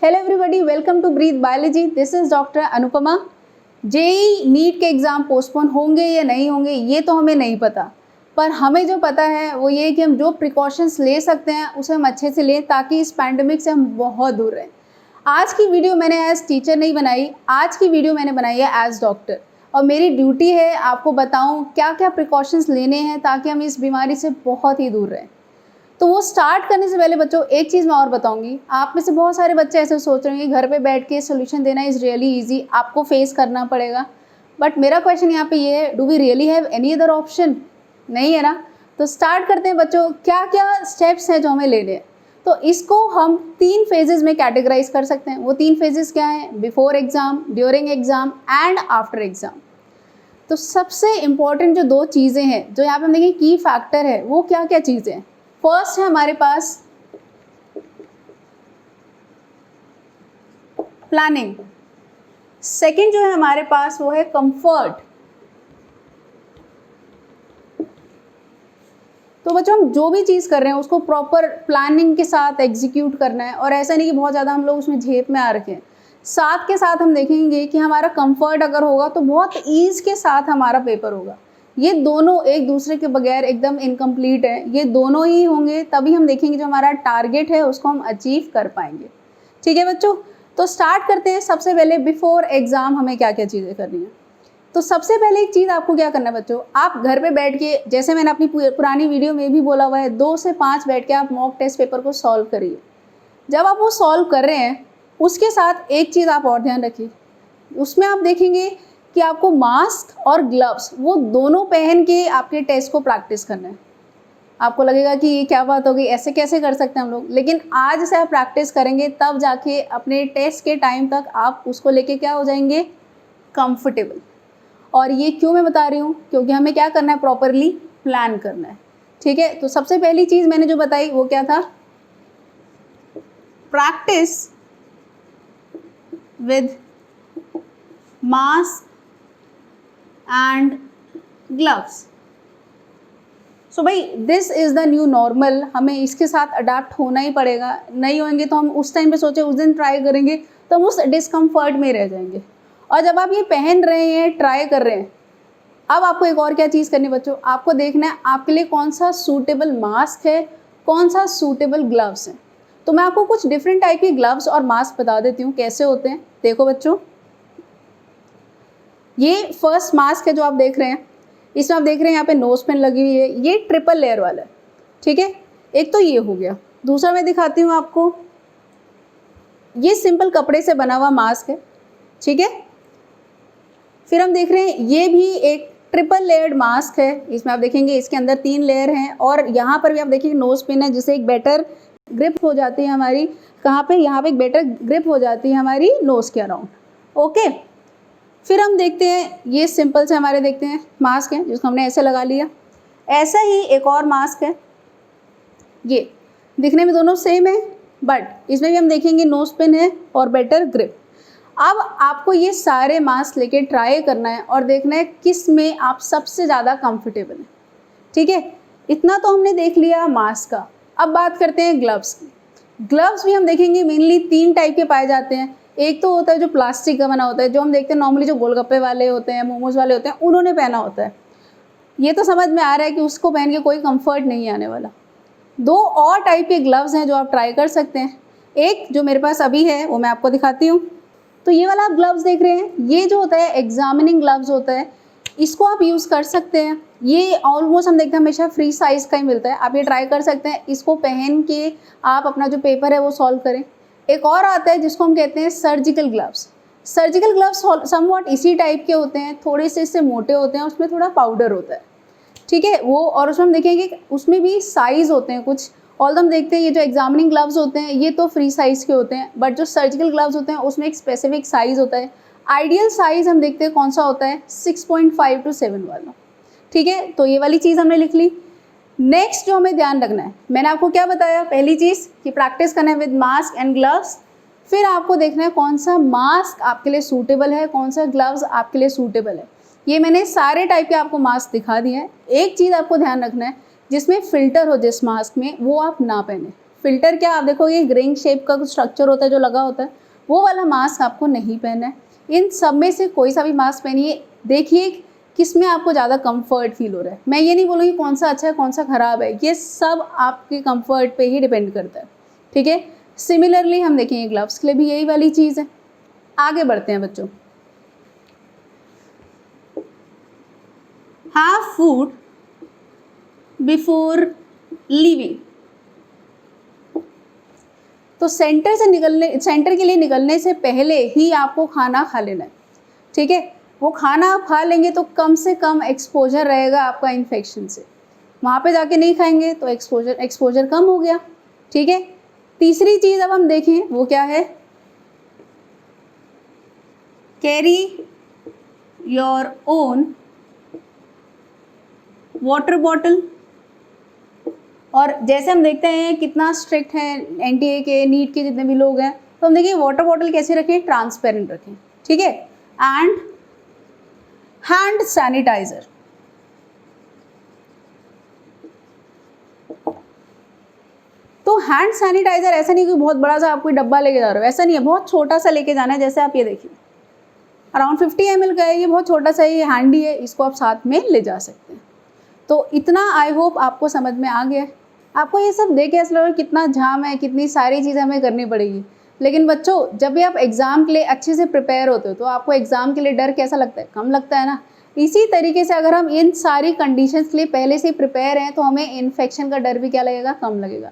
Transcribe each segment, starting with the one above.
Hello everybody, welcome to breathe biology. This is doctor Anupama. JEE NEET के exam postpone होंगे या नहीं होंगे ये तो हमें नहीं पता, पर हमें जो पता है वो ये कि हम जो प्रिकॉशंस ले सकते हैं उसे हम अच्छे से लें ताकि इस पैंडमिक से हम बहुत दूर रहें। आज की वीडियो मैंने एज टीचर नहीं बनाई, आज की वीडियो मैंने बनाई है एज डॉक्टर, और मेरी ड्यूटी है आपको बताऊं क्या क्या प्रिकॉशंस लेने हैं ताकि हम इस बीमारी से बहुत ही दूर रहें। तो वो स्टार्ट करने से पहले बच्चों एक चीज़ मैं और बताऊंगी। आप में से बहुत सारे बच्चे ऐसे सोच रहे हैं कि घर पे बैठ के सोल्यूशन देना इज़ रियली ईजी, आपको फेस करना पड़ेगा। बट मेरा क्वेश्चन यहाँ पे ये है, do we really have any other option? नहीं है ना। तो स्टार्ट करते हैं बच्चों, क्या क्या स्टेप्स हैं जो हमें लेने हैं। तो इसको हम 3 फेजेस में कैटेगराइज कर सकते हैं। वो 3 फेजेस क्या हैं? Before exam, during exam and after exam. तो सबसे इम्पॉर्टेंट जो 2 चीज़ें हैं जो यहाँ पे हम देखें की फैक्टर है, वो क्या क्या चीज़ें हैं। फर्स्ट है हमारे पास प्लानिंग, सेकंड जो है हमारे पास वो है कंफर्ट। तो बच्चों हम जो भी चीज़ कर रहे हैं उसको प्रॉपर प्लानिंग के साथ एग्जीक्यूट करना है, और ऐसा नहीं कि बहुत ज़्यादा हम लोग उसमें झेप में आ रखे हैं। साथ के साथ हम देखेंगे कि हमारा कंफर्ट अगर होगा तो बहुत ईज के साथ हमारा पेपर होगा। ये दोनों एक दूसरे के बगैर एकदम इनकम्प्लीट है, ये दोनों ही होंगे तभी हम देखेंगे जो हमारा टारगेट है उसको हम अचीव कर पाएंगे। ठीक है बच्चों, तो स्टार्ट करते हैं। सबसे पहले बिफोर एग्ज़ाम हमें क्या क्या चीज़ें करनी है। तो सबसे पहले एक चीज़ आपको क्या करना है बच्चों, आप घर पे बैठ के, जैसे मैंने अपनी पुरानी वीडियो में भी बोला हुआ है, 2 से 5 बैठ के आप मॉक टेस्ट पेपर को सॉल्व करिए। जब आप वो सॉल्व कर रहे हैं उसके साथ एक चीज़ आप और ध्यान रखिए, उसमें आप देखेंगे कि आपको मास्क और ग्लव्स वो दोनों पहन के आपके टेस्ट को प्रैक्टिस करना है। आपको लगेगा कि ये क्या बात हो गई, ऐसे कैसे कर सकते हैं हम लोग, लेकिन आज से आप प्रैक्टिस करेंगे तब जाके अपने टेस्ट के टाइम तक आप उसको लेके क्या हो जाएंगे, कंफर्टेबल। और ये क्यों मैं बता रही हूँ, क्योंकि हमें क्या करना है, प्रॉपरली प्लान करना है। ठीक है, तो सबसे पहली चीज़ मैंने जो बताई वो क्या था, practice with mask and gloves. So भाई this is the new normal, हमें इसके साथ अडाप्ट होना ही पड़ेगा। नहीं होंगे तो हम उस टाइम पे सोचे उस दिन ट्राई करेंगे तो हम उस डिस्कम्फर्ट में रह जाएंगे। और जब आप ये पहन रहे हैं, ट्राई कर रहे हैं, अब आपको एक और क्या चीज़ करनी है बच्चों, आपको देखना है आपके लिए कौन सा सूटेबल मास्क है, कौन सा सूटेबल ग्लव्स है। तो मैं आपको कुछ डिफरेंट टाइप के ग्लव्स और मास्क बता देती हूँ कैसे होते हैं। देखो बच्चों, ये फर्स्ट मास्क है जो आप देख रहे हैं, इसमें आप देख रहे हैं यहाँ पे नोज पेन लगी हुई है, ये ट्रिपल लेयर वाला है। ठीक है, एक तो ये हो गया। दूसरा मैं दिखाती हूँ आपको, ये सिंपल कपड़े से बना हुआ मास्क है। ठीक है, फिर हम देख रहे हैं ये भी एक ट्रिपल लेयर्ड मास्क है। इसमें आप देखेंगे इसके अंदर 3 लेयर हैं, और यहाँ पर भी आप देखेंगे नोज पिन है जिससे एक बेटर ग्रिप हो जाती है हमारी, कहाँ पे, यहाँ पे एक बेटर ग्रिप हो जाती है हमारी नोज के अराउंड। ओके, फिर हम देखते हैं ये सिंपल से हमारे देखते हैं मास्क है जिसको हमने ऐसे लगा लिया। ऐसा ही एक और मास्क है, ये दिखने में दोनों सेम है, बट इसमें भी हम देखेंगे नोज पिन है और बेटर ग्रिप। अब आपको ये सारे मास्क लेके ट्राई करना है और देखना है किस में आप सबसे ज़्यादा कंफर्टेबल हैं। ठीक है, इतना तो हमने देख लिया मास्क का। अब बात करते हैं ग्लव्स की। ग्लव्स भी हम देखेंगे मेनली 3 टाइप के पाए जाते हैं। एक तो होता है जो प्लास्टिक का बना होता है, जो हम देखते हैं नॉर्मली जो गोलगप्पे वाले होते हैं, मोमोज वाले होते हैं, उन्होंने पहना होता है। ये तो समझ में आ रहा है कि उसको पहन के कोई कंफर्ट नहीं आने वाला। 2 और टाइप के ग्लव्स हैं जो आप ट्राई कर सकते हैं। एक जो मेरे पास अभी है वो मैं आपको दिखाती हूँ। तो ये वाला आप ग्लव्स देख रहे हैं, ये जो होता है एग्जामिनिंग ग्लव्स होता है, इसको आप यूज़ कर सकते हैं। ये ऑलमोस्ट हम देखते हैं हमेशा फ्री साइज़ का ही मिलता है, आप ये ट्राई कर सकते हैं। इसको पहन के आप अपना जो पेपर है वो सॉल्व करें। एक और आता है जिसको हम कहते हैं surgical gloves. Surgical gloves somewhat इसी टाइप के होते हैं, थोड़े से इससे मोटे होते हैं, उसमें थोड़ा पाउडर होता है। ठीक है, वो, और उसमें हम देखेंगे उसमें भी साइज़ होते हैं कुछ। ऑल हम देखते हैं ये जो एग्जामिनिंग ग्लव्स होते हैं ये तो फ्री साइज़ के होते हैं, बट जो सर्जिकल ग्लव्स होते हैं उसमें एक स्पेसिफिक साइज़ होता है। आइडियल साइज़ हम देखते हैं कौन सा होता है, 6.5 to 7 वाला। ठीक है, तो ये वाली चीज़ हमने लिख ली। नेक्स्ट जो हमें ध्यान रखना है, मैंने आपको क्या बताया, पहली चीज़ कि प्रैक्टिस करना है विद मास्क एंड ग्लव्स। फिर आपको देखना है कौन सा मास्क आपके लिए सूटेबल है, कौन सा ग्लव्स आपके लिए सूटेबल है। ये मैंने सारे टाइप के आपको मास्क दिखा दिए हैं। एक चीज़ आपको ध्यान रखना है, जिसमें फ़िल्टर हो जिस मास्क में वो आप ना पहने। फिल्टर क्या आप देखोगे ग्रिंग शेप का कुछ स्ट्रक्चर होता है जो लगा होता है, वो वाला मास्क आपको नहीं पहनना है। इन सब में से कोई सा भी मास्क पहनिए, देखिए किस में आपको ज़्यादा कंफर्ट फील हो रहा है। मैं ये नहीं बोलूँगी कौन सा अच्छा है कौन सा ख़राब है, ये सब आपके कंफर्ट पे ही डिपेंड करता है, ठीक है। सिमिलरली हम देखेंगे ग्लव्स के लिए भी यही वाली चीज़ है। आगे बढ़ते हैं बच्चों। Have food before leaving. तो सेंटर के लिए निकलने से पहले ही आपको खाना खा लेना है, ठीक है। वो खाना आप खा लेंगे तो कम से कम एक्सपोजर रहेगा आपका इन्फेक्शन से। वहाँ पे जाके नहीं खाएंगे तो एक्सपोजर कम हो गया, ठीक है। तीसरी चीज़ अब हम देखें वो क्या है, carry your own water bottle. और जैसे हम देखते हैं कितना स्ट्रिक्ट है एनटीए के, नीट के जितने भी लोग हैं, तो हम देखिए वाटर बॉटल कैसे रखें, ट्रांसपेरेंट रखें, ठीक है। एंड हैंड सैनिटाइजर, तो हैंड सैनिटाइजर ऐसा नहीं कि बहुत बड़ा सा आप कोई डब्बा लेके जा रहे हो, ऐसा नहीं है, बहुत छोटा सा लेके जाना है। जैसे आप ये देखिए अराउंड 50 ml का है, ये बहुत छोटा सा, ये हैंडी है, इसको आप साथ में ले जा सकते हैं। तो इतना आई होप आपको समझ में आ गया। आपको ये सब देख के ऐसा लग रहा है कितना झाम है, कितनी सारी चीज़ें हमें करनी पड़ेगी। लेकिन बच्चों जब भी आप एग्ज़ाम के लिए अच्छे से प्रिपेयर होते हो तो आपको एग्ज़ाम के लिए डर कैसा लगता है, कम लगता है ना। इसी तरीके से अगर हम इन सारी कंडीशंस के लिए पहले से प्रिपेयर हैं तो हमें इन्फेक्शन का डर भी क्या लगेगा, कम लगेगा।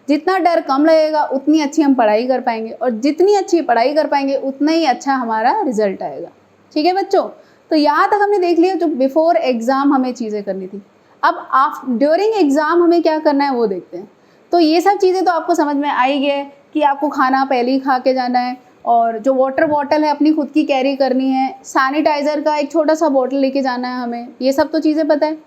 जितना डर कम लगेगा उतनी अच्छी हम पढ़ाई कर पाएंगे, और जितनी अच्छी पढ़ाई कर पाएंगे उतना ही अच्छा हमारा रिजल्ट आएगा, ठीक है बच्चों। तो यहाँ तक हमने देख लिया जो बिफोर एग्ज़ाम हमें चीज़ें करनी थी। अब ड्यूरिंग एग्ज़ाम हमें क्या करना है वो देखते हैं। तो ये सब चीज़ें तो आपको समझ में आई है कि आपको खाना पहले ही खा के जाना है, और जो वाटर बॉटल है अपनी खुद की कैरी करनी है, सैनिटाइज़र का एक छोटा सा बॉटल लेके जाना है हमें, ये सब तो चीज़ें पता है।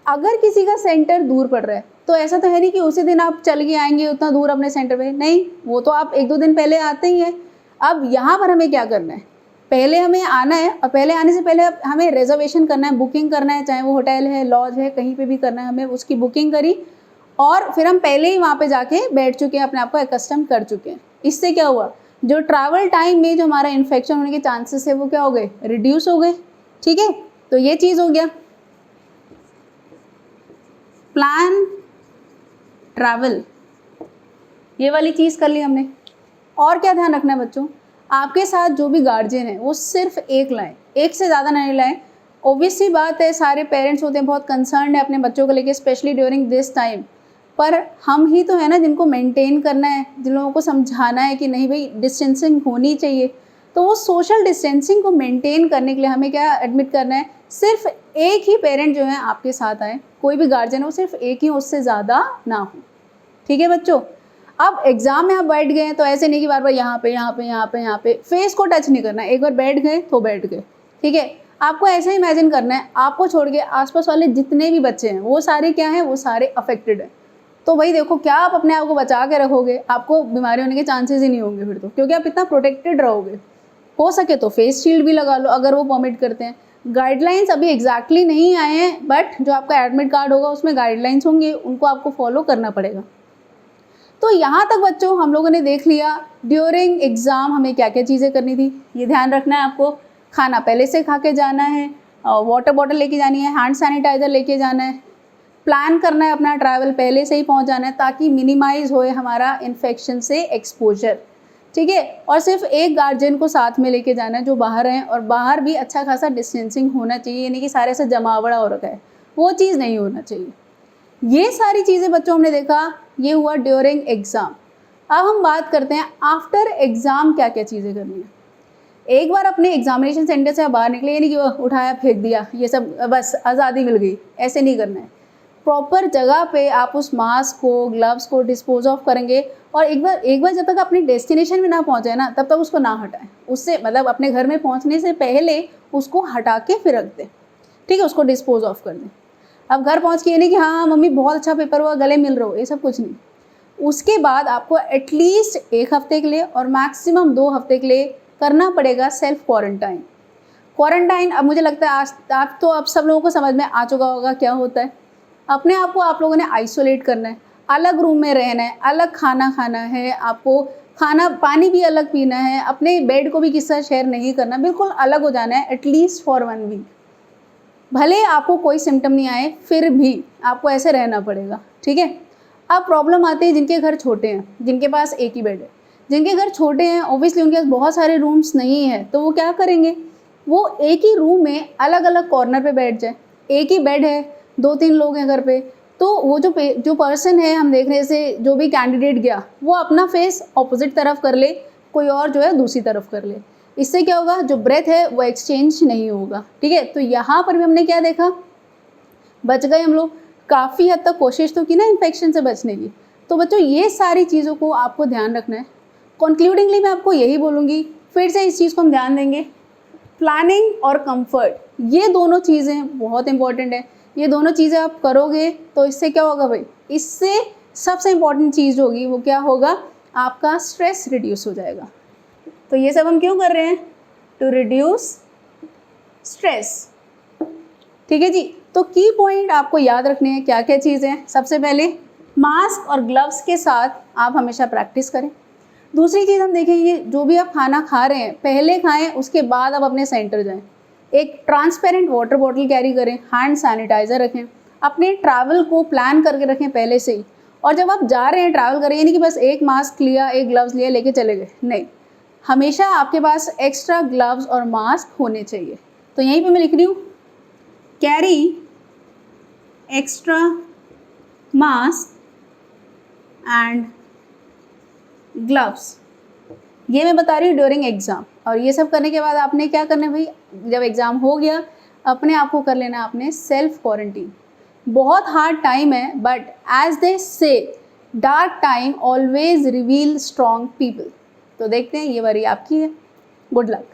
अगर किसी का सेंटर दूर पड़ रहा है तो ऐसा तो है नहीं कि उसी दिन आप चल के आएंगे उतना दूर अपने सेंटर पे, नहीं, वो तो आप 1-2 दिन पहले आते ही हैं। अब यहाँ पर हमें क्या करना है, पहले हमें आना है, और पहले आने से पहले हमें रिजर्वेशन करना है, बुकिंग करना है, चाहे वो होटल है, लॉज है, कहीं पे भी करना है, हमें उसकी बुकिंग करी और फिर हम पहले ही वहाँ पे जाके बैठ चुके हैं, अपने आप को एकस्टम कर चुके हैं। इससे क्या हुआ, जो ट्रैवल टाइम में जो हमारा इन्फेक्शन होने के चांसेस है वो क्या हो गए, रिड्यूस हो गए, ठीक है। तो ये चीज़ हो गया। प्लान ट्रैवल, ये वाली चीज़ कर ली हमने। और क्या ध्यान रखना है बच्चों, आपके साथ जो भी गार्जियन है वो सिर्फ एक लाएं, एक से ज़्यादा नहीं लाएं। ऑब्वियस सी बात है सारे पेरेंट्स होते हैं बहुत कंसर्न है अपने बच्चों को लेके, स्पेशली ड्यूरिंग दिस टाइम। पर हम ही तो है ना जिनको मेंटेन करना है, जिन लोगों को समझाना है कि नहीं भाई डिस्टेंसिंग होनी चाहिए। तो वो सोशल डिस्टेंसिंग को मेंटेन करने के लिए हमें क्या एडमिट करना है, सिर्फ एक ही पेरेंट जो है आपके साथ आए, कोई भी गार्जियन हो सिर्फ एक ही, उससे ज़्यादा ना हो, ठीक है बच्चों। अब एग्जाम में आप बैठ गए तो ऐसे नहीं कि बार बार यहाँ पे फेस को टच नहीं करना है, एक बार बैठ गए तो बैठ गए, ठीक है। आपको ऐसा इमेजिन करना है आपको छोड़ के आसपास वाले जितने भी बच्चे हैं वो सारे क्या हैं, वो सारे अफेक्टेड हैं। तो भाई देखो क्या आप अपने आप को बचा के रखोगे, आपको बीमारी होने के चांसेस ही नहीं होंगे फिर तो, क्योंकि आप इतना प्रोटेक्टेड रहोगे। हो सके तो फेस शील्ड भी लगा लो अगर वो परमिट करते हैं। गाइडलाइंस अभी एग्जैक्टली नहीं आए हैं, बट जो आपका एडमिट कार्ड होगा उसमें गाइडलाइंस होंगे, उनको आपको फॉलो करना पड़ेगा। तो यहाँ तक बच्चों हम लोगों ने देख लिया ड्यूरिंग एग्ज़ाम हमें क्या क्या चीज़ें करनी थी। ये ध्यान रखना है आपको, खाना पहले से खा के जाना है, वाटर बॉटल लेके जानी है, हैंड सैनिटाइज़र लेके जाना है, प्लान करना है अपना ट्रैवल पहले से ही पहुँच जाना है ताकि मिनिमाइज़ होए हमारा इन्फेक्शन से एक्सपोजर, ठीक है। और सिर्फ एक गार्जियन को साथ में लेके जाना है जो बाहर हैं, और बाहर भी अच्छा खासा डिस्टेंसिंग होना चाहिए, यानी कि सारे से जमावड़ा हो रखा है, वो चीज़ नहीं होना चाहिए। ये सारी चीज़ें बच्चों हमने देखा, ये हुआ ड्यूरिंग एग्ज़ाम। अब हम बात करते हैं आफ्टर एग्ज़ाम क्या क्या चीज़ें करनी है। एक बार अपने एग्जामिनेशन सेंटर से बाहर निकले, यानी कि वो उठाया फेंक दिया, ये सब बस आज़ादी मिल गई, ऐसे नहीं करना है। प्रॉपर जगह पे आप उस मास्क को, ग्लव्स को डिस्पोज ऑफ करेंगे, और एक बार जब तक अपनी डेस्टिनेशन में ना पहुँचे ना तब तक उसको ना हटाएं, उससे मतलब अपने घर में पहुँचने से पहले उसको हटा के फिर रख दें, ठीक है, उसको डिस्पोज ऑफ कर दें। अब घर पहुँच के ये नहीं कि हाँ मम्मी बहुत अच्छा पेपर हुआ गले मिल रहा हो, ये सब कुछ नहीं। उसके बाद आपको एटलीस्ट 1 हफ्ते के लिए और मैक्सिमम 2 हफ्ते के लिए करना पड़ेगा सेल्फ क्वारंटाइन। क्वारंटाइन अब मुझे लगता है आज तो अब सब लोगों को समझ में आ चुका होगा क्या होता है। अपने आप को आप लोगों ने आइसोलेट करना है, अलग रूम में रहना है, अलग खाना खाना है, आपको खाना पानी भी अलग पीना है, अपने बेड को भी किसी से शेयर नहीं करना, बिल्कुल अलग हो जाना है एटलीस्ट फॉर 1 वीक। भले आपको कोई सिम्टम नहीं आए फिर भी आपको ऐसे रहना पड़ेगा, ठीक है। अब प्रॉब्लम आती है जिनके घर छोटे हैं, जिनके पास एक ही बेड है। जिनके घर छोटे हैं ऑब्वियसली उनके पास बहुत सारे रूम्स नहीं है, तो वो क्या करेंगे, वो एक ही रूम में अलग अलग कॉर्नर पे बैठ जाए। एक ही बेड है, 2-3 लोग हैं घर पे, तो वो जो पर्सन है, हम देख रहे हैं जैसे जो भी कैंडिडेट गया वो अपना फेस ऑपोजिट तरफ कर ले, कोई और जो है दूसरी तरफ कर ले। इससे क्या होगा, जो ब्रेथ है वो एक्सचेंज नहीं होगा, ठीक है। तो यहाँ पर भी हमने क्या देखा, बच गए हम लोग, काफ़ी हद तक कोशिश तो की ना इन्फेक्शन से बचने की। तो बच्चों ये सारी चीज़ों को आपको ध्यान रखना है। कंक्लूडिंगली मैं आपको यही बोलूँगी, फिर से इस चीज़ को हम ध्यान देंगे, प्लानिंग और कंफर्ट, ये दोनों चीज़ें बहुत इंपॉर्टेंट है। ये दोनों चीज़ें आप करोगे तो इससे क्या होगा भाई, इससे सबसे इम्पॉर्टेंट चीज़ होगी वो क्या होगा, आपका स्ट्रेस रिड्यूस हो जाएगा। तो ये सब हम क्यों कर रहे हैं, टू रिड्यूस स्ट्रेस, ठीक है जी। तो की पॉइंट आपको याद रखने हैं, क्या क्या चीज़ें हैं। सबसे पहले मास्क और ग्लव्स के साथ आप हमेशा प्रैक्टिस करें। दूसरी चीज़ हम देखेंगे, जो भी आप खाना खा रहे हैं पहले खाएं, उसके बाद आप अपने सेंटर जाएं। एक ट्रांसपेरेंट वाटर बॉटल कैरी करें, हैंड सैनिटाइज़र रखें, अपने ट्रैवल को प्लान करके रखें पहले से ही। और जब आप जा रहे हैं ट्रैवल करें, यानी कि बस एक मास्क लिया, एक ग्लव्स लिया, लेके चले गए, नहीं, हमेशा आपके पास एक्स्ट्रा ग्लव्स और मास्क होने चाहिए। तो यहीं पे मैं लिख रही हूँ, carry extra mask and gloves, ये मैं बता रही हूँ ड्यूरिंग एग्ज़ाम। और ये सब करने के बाद आपने क्या करना है भाई, जब एग्ज़ाम हो गया अपने आप को कर लेना आपने सेल्फ क्वारंटीन। बहुत हार्ड टाइम है, बट एज दे से dark time always reveal strong people. तो देखते हैं, ये बारी आपकी है। Good luck.